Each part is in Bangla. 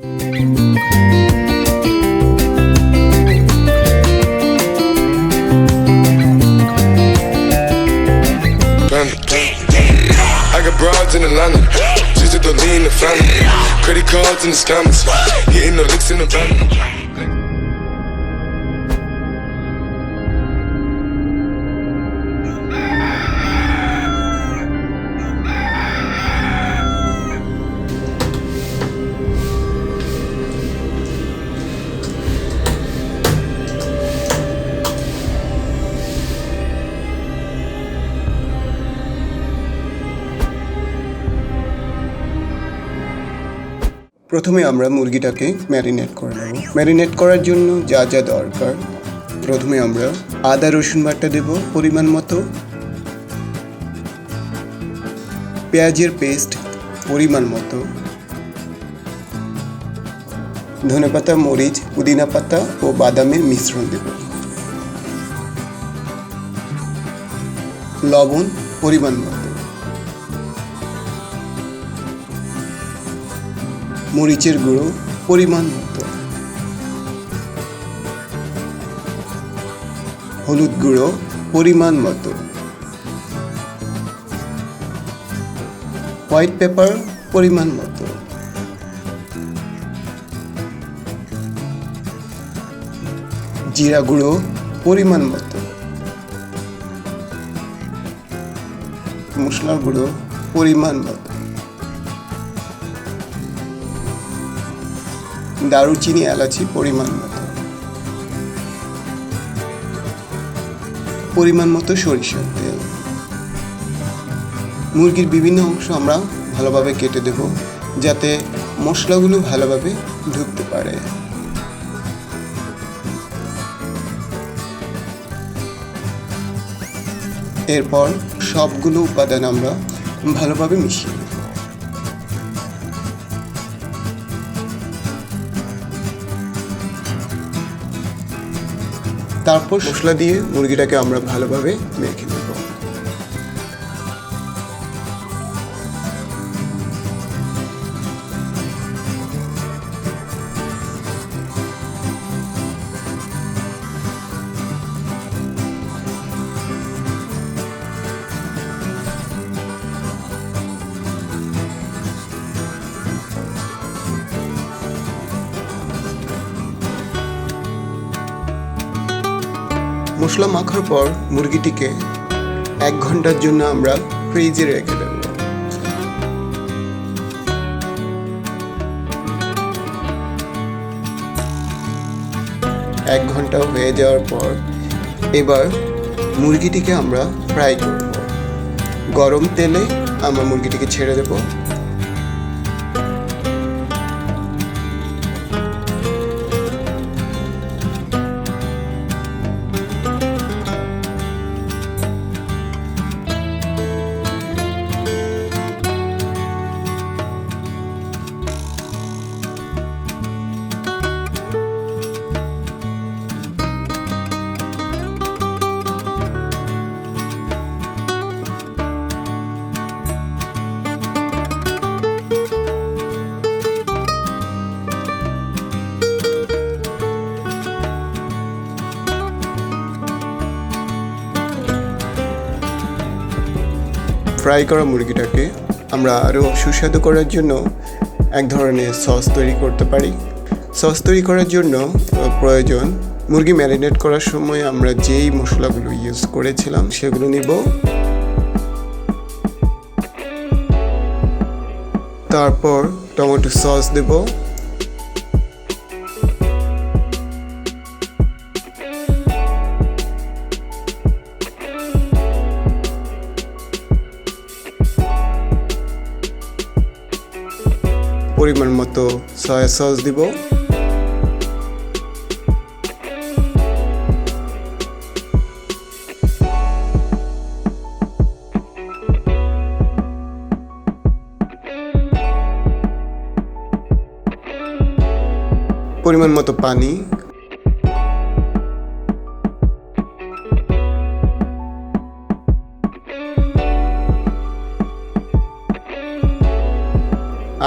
I got broads in Atlanta, just to lean the family. Credit cards in the scammers, hitting the licks in the van. প্রথমে আমরা মুরগিটাকে ম্যারিনেট করে নেব। ম্যারিনেট করার জন্য যা যা দরকার, প্রথমে আমরা আদা রসুন বাটা দেব পরিমাণ মতো, পেঁয়াজের পেস্ট পরিমাণ মতো, ধনেপাতা, মরিচ, পুদিনা পাতা ও বাদামের মিশ্রণ দেব, লবণ পরিমাণ মতো, মরিচের গুঁড়ো পরিমাণ মতো, হলুদ গুঁড়ো পরিমাণ মতো, হোয়াইট পেপার পরিমাণ মতো, জিরা গুঁড়ো পরিমাণ মতো, মশলার গুঁড়ো পরিমাণ মতো, দারুচিনি এলাচি পরিমাণ মতো, পরিমাণ মতো সরিষার তেল। মুরগির বিভিন্ন অংশ আমরা ভালোভাবে কেটে দেব যাতে মশলাগুলো ভালোভাবে ঢুকতে পারে। এরপর সবগুলো উপাদান আমরা ভালোভাবে মিশিয়ে দেব। তারপর মশলা দিয়ে মুরগিটাকে আমরা ভালোভাবে মেখে নেব। মশলা মাখার পর মুরগিটিকে 1 ঘন্টার জন্য আমরা ফ্রিজে রেখে দেব। এক ঘন্টা হয়ে যাওয়ার পর এবার মুরগিটিকে আমরা ফ্রাই করব। গরম তেলে আমরা মুরগিটিকে ছেড়ে দেব। ফ্রাই করা মুরগিটাকে আমরা আরও সুস্বাদু করার জন্য এক ধরনের সস তৈরি করতে পারি। সস তৈরি করার জন্য প্রয়োজন মুরগি ম্যারিনেট করার সময় আমরা যেই মশলাগুলো ইউজ করেছিলাম সেগুলো নিব। তারপর টমেটো সস দেব, পরিমাণ মতো সয়া সস দিব, পরিমাণ মতো পানি,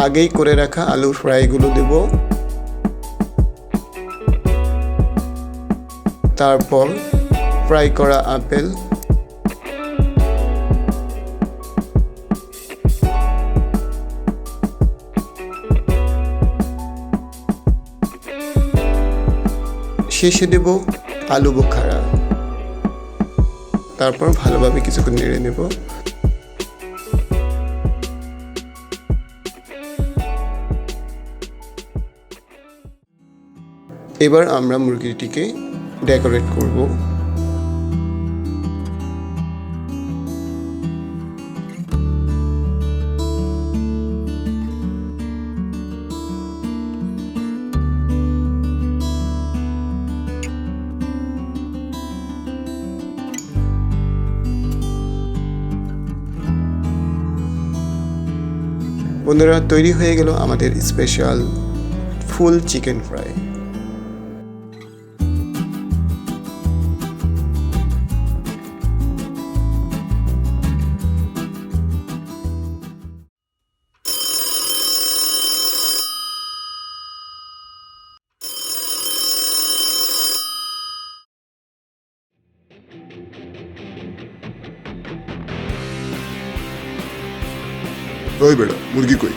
আগেই করে রাখা আলুর ফ্রাইগুলো দেব। তারপর ফ্রাই করা আপেল, শেষে দেব আলু বোখারা। তারপর ভালোভাবে কিছুক্ষণ নেড়ে নেব। এবার আমরা মুরগিটিকে ডেকোরেট করব। বন্ধুরা, তৈরি হয়ে গেল আমাদের স্পেশাল ফুল চিকেন ফ্রাই। ওই বেড়া মুরগি কই?